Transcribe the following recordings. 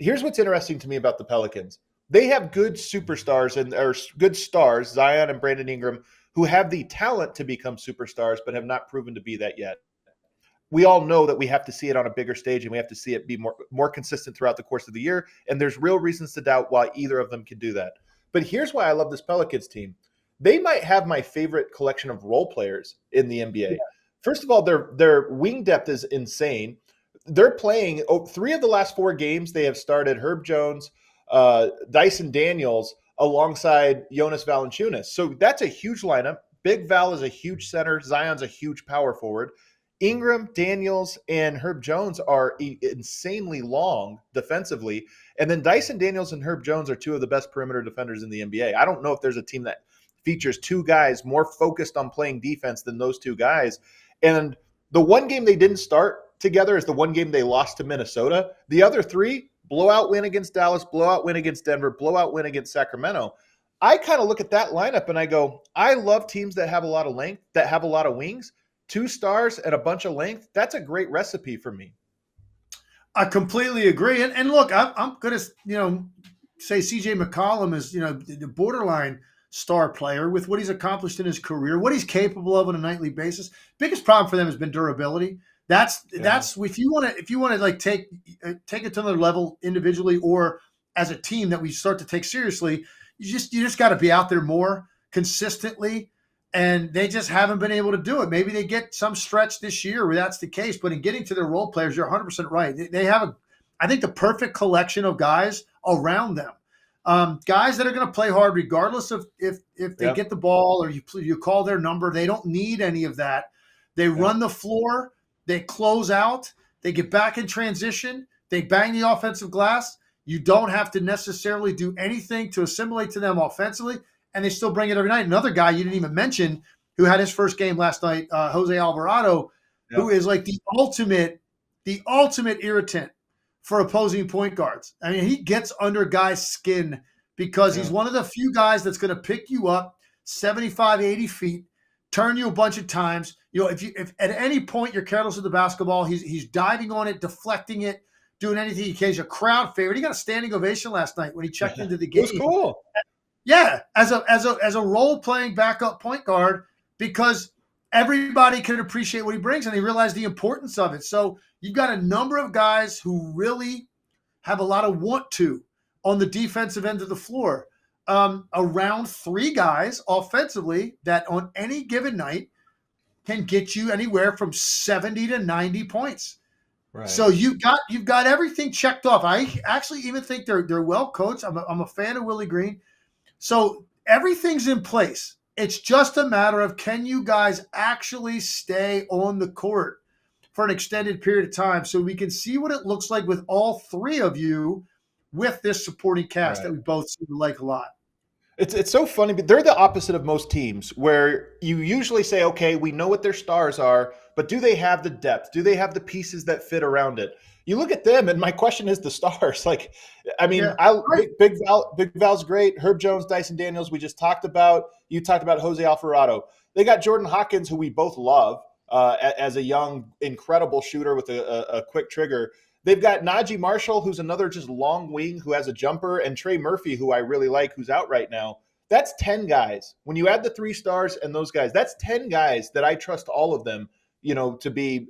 here's what's interesting to me about the Pelicans. They have good superstars or good stars, Zion and Brandon Ingram, who have the talent to become superstars, but have not proven to be that yet. We all know that we have to see it on a bigger stage and we have to see it be more consistent throughout the course of the year. And there's real reasons to doubt why either of them can do that. But here's why I love this Pelicans team. They might have my favorite collection of role players in the NBA. Yeah. First of all, their wing depth is insane. They're playing 3 of the last 4 games. They have started Herb Jones, Dyson Daniels alongside Jonas Valanciunas. So that's a huge lineup. Big Val is a huge center. Zion's a huge power forward. Ingram, Daniels, and Herb Jones are insanely long defensively. And then Dyson Daniels and Herb Jones are 2 of the best perimeter defenders in the NBA. I don't know if there's a team that features 2 guys more focused on playing defense than those 2 guys. And the one game they didn't start together is the one game they lost to Minnesota. The other 3, blowout win against Dallas, blowout win against Denver, blowout win against Sacramento. I kind of look at that lineup and I go, I love teams that have a lot of length, that have a lot of wings. 2 stars and a bunch of length, that's a great recipe for me. I completely agree. And look, I'm going to, say CJ McCollum is, the borderline star player with what he's accomplished in his career, what he's capable of on a nightly basis. Biggest problem for them has been durability. That's if you want to like take it to another level individually or as a team that we start to take seriously, you just got to be out there more consistently. And they just haven't been able to do it. Maybe they get some stretch this year where that's the case. But in getting to their role players, you're 100% right. They have, I think, the perfect collection of guys around them. Guys that are going to play hard regardless of if they get the ball or you call their number. They don't need any of that. They run the floor. They close out. They get back in transition. They bang the offensive glass. You don't have to necessarily do anything to assimilate to them offensively. And they still bring it every night. Another guy you didn't even mention who had his first game last night, Jose Alvarado, who is like the ultimate irritant for opposing point guards. I mean, he gets under guys' skin because he's one of the few guys that's going to pick you up 75, 80 feet, turn you a bunch of times. If at any point you're careless with the basketball, he's diving on it, deflecting it, doing anything he can. He's a crowd favorite. He got a standing ovation last night when he checked into the game. It was cool. Yeah, as a role-playing backup point guard, because everybody can appreciate what he brings and they realize the importance of it. So you've got a number of guys who really have a lot of want to on the defensive end of the floor. Around 3 guys offensively that on any given night can get you anywhere from 70 to 90 points. Right. So you've got everything checked off. I actually even think they're well coached. I'm a fan of Willie Green. So everything's in place. It's just a matter of can you guys actually stay on the court for an extended period of time so we can see what it looks like with all 3 of you with this supporting cast that we both seem to like a lot. It's so funny, but they're the opposite of most teams where you usually say, okay, we know what their stars are, but do they have the depth? Do they have the pieces that fit around it? You look at them, and my question is the stars. Like, I mean, Big Val's great. Herb Jones, Dyson Daniels, we just talked about. You talked about Jose Alvarado. They got Jordan Hawkins, who we both love as a young, incredible shooter with a quick trigger. They've got Najee Marshall, who's another just long wing who has a jumper, and Trey Murphy, who I really like, who's out right now. That's 10 guys. When you add the 3 stars and those guys, that's 10 guys that I trust all of them, to be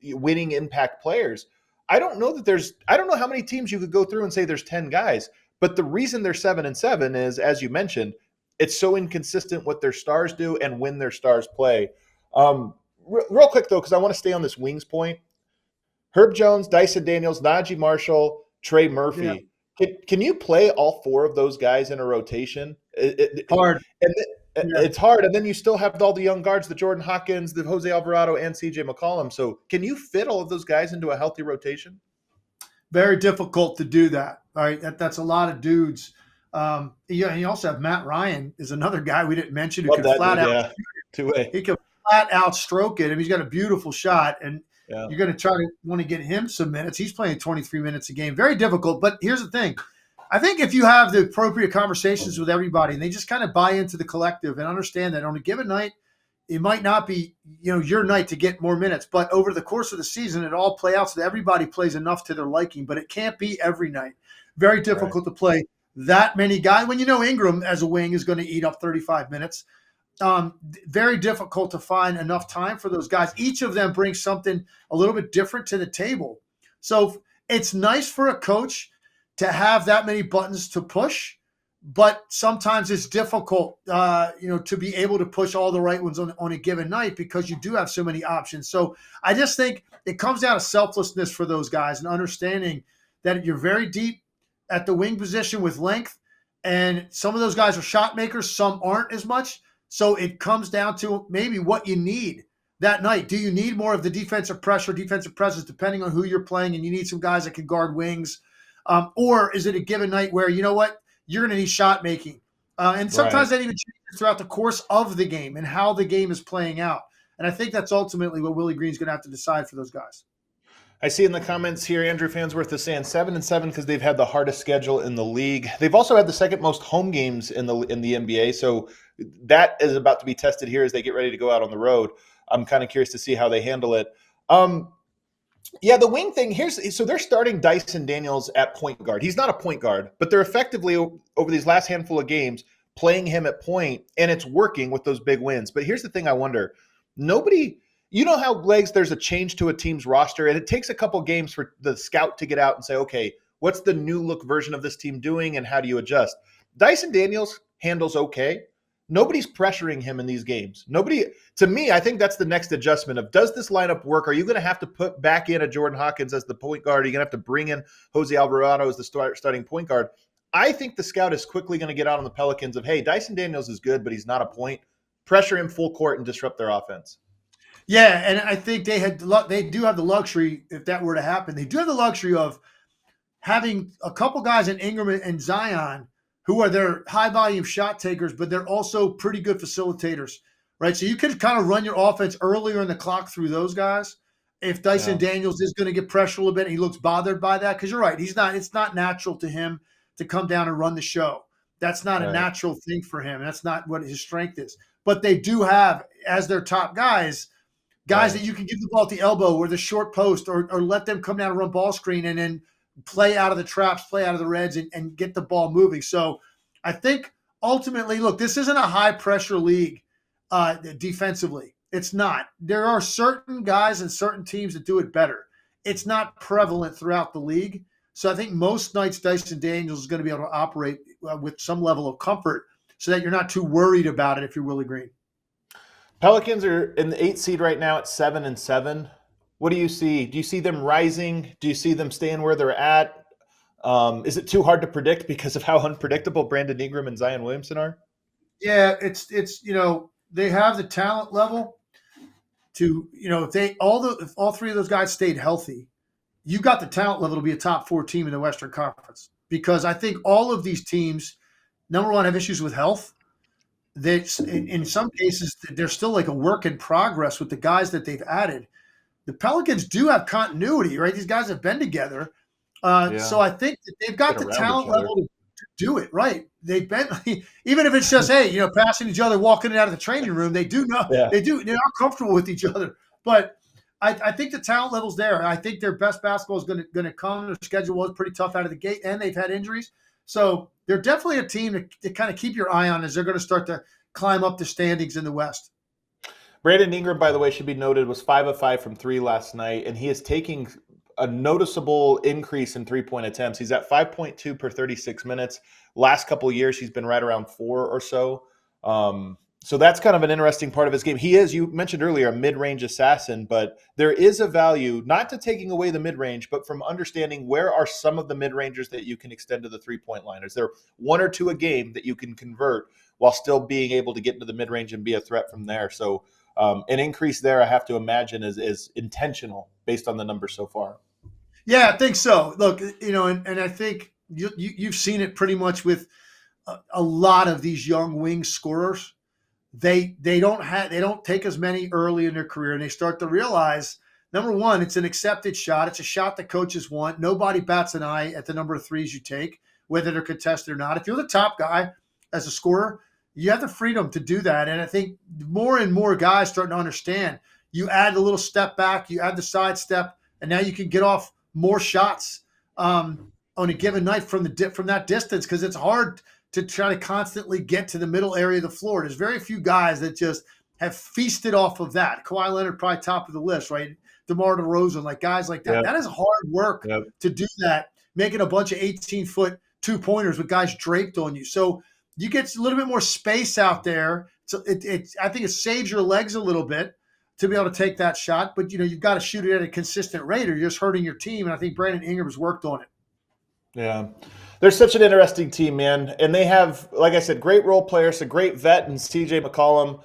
winning impact players. I don't know how many teams you could go through and say there's 10 guys, but the reason they're 7-7 is, as you mentioned, it's so inconsistent what their stars do and when their stars play. Real quick though, because I want to stay on this wings point. Herb Jones, Dyson Daniels, Najee Marshall, Trey Murphy. Yeah. Can you play all 4 of those guys in a rotation? Hard. It's hard. And then you still have all the young guards, the Jordan Hawkins, the Jose Alvarado, and CJ McCollum. So can you fit all of those guys into a healthy rotation? Very difficult to do that. All right. That's a lot of dudes. And you also have Matt Ryan is another guy we didn't mention who can flat out. Two-way. He can flat out stroke it. And he's got a beautiful shot. And you're going to want to get him some minutes. He's playing 23 minutes a game. Very difficult. But here's the thing. I think if you have the appropriate conversations with everybody and they just kind of buy into the collective and understand that on a given night, it might not be, your night to get more minutes, but over the course of the season, it all play out so that everybody plays enough to their liking, but it can't be every night. Very Right. difficult to play that many guys when Ingram as a wing is going to eat up 35 minutes. Very difficult to find enough time for those guys. Each of them brings something a little bit different to the table. So it's nice for a coach to have that many buttons to push, but sometimes it's difficult, to be able to push all the right ones on a given night because you do have so many options. So I just think it comes down to selflessness for those guys and understanding that you're very deep at the wing position with length, and some of those guys are shot makers, some aren't as much. So it comes down to maybe what you need that night. Do you need more of the defensive pressure, defensive presence, depending on who you're playing, and you need some guys that can guard wings? Or is it a given night where, you know what, you're going to need shot making? And sometimes Right. that even changes throughout the course of the game and how the game is playing out. And I think that's ultimately what Willie Green's going to have to decide for those guys. I see in the comments here, Andrew Fansworth is saying 7-7 because they've had the hardest schedule in the league. They've also had the second most home games in the NBA, so that is about to be tested here as they get ready to go out on the road. I'm kind of curious to see how they handle it. Yeah, the wing thing so they're starting Dyson Daniels at point guard. He's not a point guard, but they're effectively over these last handful of games playing him at point, and it's working with those big wins. But here's the thing: I wonder, nobody. You know how legs there's a change to a team's roster, and it takes a couple games for the scout to get out and say, okay, what's the new look version of this team doing, and how do you adjust? Dyson Daniels handles okay. Nobody's pressuring him in these games. Nobody, to me, I think that's the next adjustment of, does this lineup work? Are you going to have to put back in a Jordan Hawkins as the point guard? Are you going to have to bring in Jose Alvarado as the starting point guard? I think the scout is quickly going to get out on the Pelicans of, hey, Dyson Daniels is good, but he's not a point. Pressure him full court and disrupt their offense. Yeah, and I think they do have the luxury, if that were to happen, they do have the luxury of having a couple guys in Ingram and Zion who are their high volume shot takers, but they're also pretty good facilitators, right? So you can kind of run your offense earlier in the clock through those guys. If Dyson Yeah. Daniels is going to get pressure a little bit, and he looks bothered by that, because you're right, it's not natural to him to come down and run the show. That's not a Right. natural thing for him. That's not what his strength is. But they do have, as their top guys Right. that you can give the ball at the elbow or the short post, or let them come down and run ball screen and then play out of the traps, play out of the reds, and get the ball moving. So I think ultimately, look, this isn't a high pressure league defensively. It's not. There are certain guys and certain teams that do it better. It's not prevalent throughout the league. So I think most nights Dyson Daniels is going to be able to operate with some level of comfort so that you're not too worried about it if you're Willie Green. Pelicans are in the 8th seed right now at 7-7. What do you see? Do you see them rising? Do you see them staying where they're at? Is it too hard to predict because of how unpredictable Brandon Ingram and Zion Williamson are? Yeah, it's they have the talent level to, if all three of those guys stayed healthy, you got the talent level to be a top 4 team in the Western Conference. Because I think all of these teams, number one, have issues with health. That in some cases they're still like a work in progress with the guys that they've added. The Pelicans do have continuity, right? These guys have been together. So I think that they've got Been the around each talent other. level to do it, right? They've been, even if it's just, hey, passing each other, walking out of the training room, they do know, Yeah. they're not comfortable with each other. But I think the talent level's there. I think their best basketball is going to come. Their schedule was pretty tough out of the gate, and they've had injuries. So they're definitely a team to kind of keep your eye on as they're going to start to climb up the standings in the West. Brandon Ingram, by the way, should be noted, was 5 of 5 from 3 last night, and he is taking a noticeable increase in 3-point attempts. He's at 5.2 per 36 minutes. Last couple of years, he's been right around 4 or so. So that's kind of an interesting part of his game. He is, you mentioned earlier, a mid-range assassin, but there is a value, not to taking away the mid-range, but from understanding where are some of the mid-rangers that you can extend to the 3-point line. Is there 1 or 2 a game that you can convert while still being able to get into the mid-range and be a threat from there? So an increase there, I have to imagine, is intentional based on the numbers so far. Yeah, I think so. Look, and I think you've seen it pretty much with a lot of these young wing scorers. They don't take as many early in their career, and they start to realize, number one, it's an accepted shot. It's a shot that coaches want. Nobody bats an eye at the number of threes you take, whether they're contested or not. If you're the top guy as a scorer, You have the freedom to do that. And I think more and more guys starting to understand. You add a little step back, you add the side step, and now you can get off more shots on a given night from from that distance, because it's hard to try to constantly get to the middle area of the floor. There's very few guys that just have feasted off of that. Kawhi Leonard probably top of the list, right? DeMar DeRozan, like guys like that. Yeah. That is hard work Yep. to do that, making a bunch of 18-foot two-pointers with guys draped on you. So you get a little bit more space out there. So I think it saves your legs a little bit to be able to take that shot. But you've got to shoot it at a consistent rate, or you're just hurting your team. And I think Brandon Ingram's worked on it. Yeah. They're such an interesting team, man. And they have, like I said, great role players, a great vet in CJ McCollum.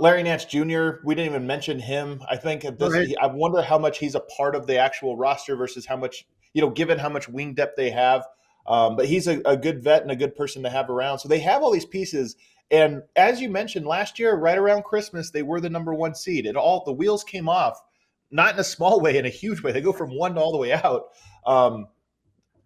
Larry Nance Jr., we didn't even mention him. I think Right. I wonder how much he's a part of the actual roster versus how much, given how much wing depth they have. But he's a good vet and a good person to have around. So they have all these pieces. And as you mentioned, last year, right around Christmas, they were the number one seed. The wheels came off, not in a small way, in a huge way. They go from one all the way out.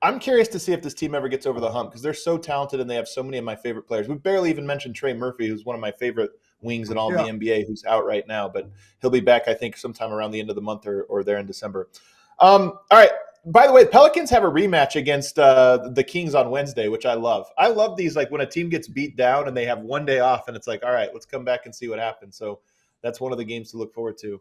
I'm curious to see if this team ever gets over the hump, because they're so talented and they have so many of my favorite players. We barely even mentioned Trey Murphy, who's one of my favorite wings in all of Yeah. the NBA, who's out right now, but he'll be back, I think, sometime around the end of the month or there in December. All right. By the way, the Pelicans have a rematch against the Kings on Wednesday, which I love. I love these, like when a team gets beat down and they have one day off and it's like, all right, let's come back and see what happens. So that's one of the games to look forward to.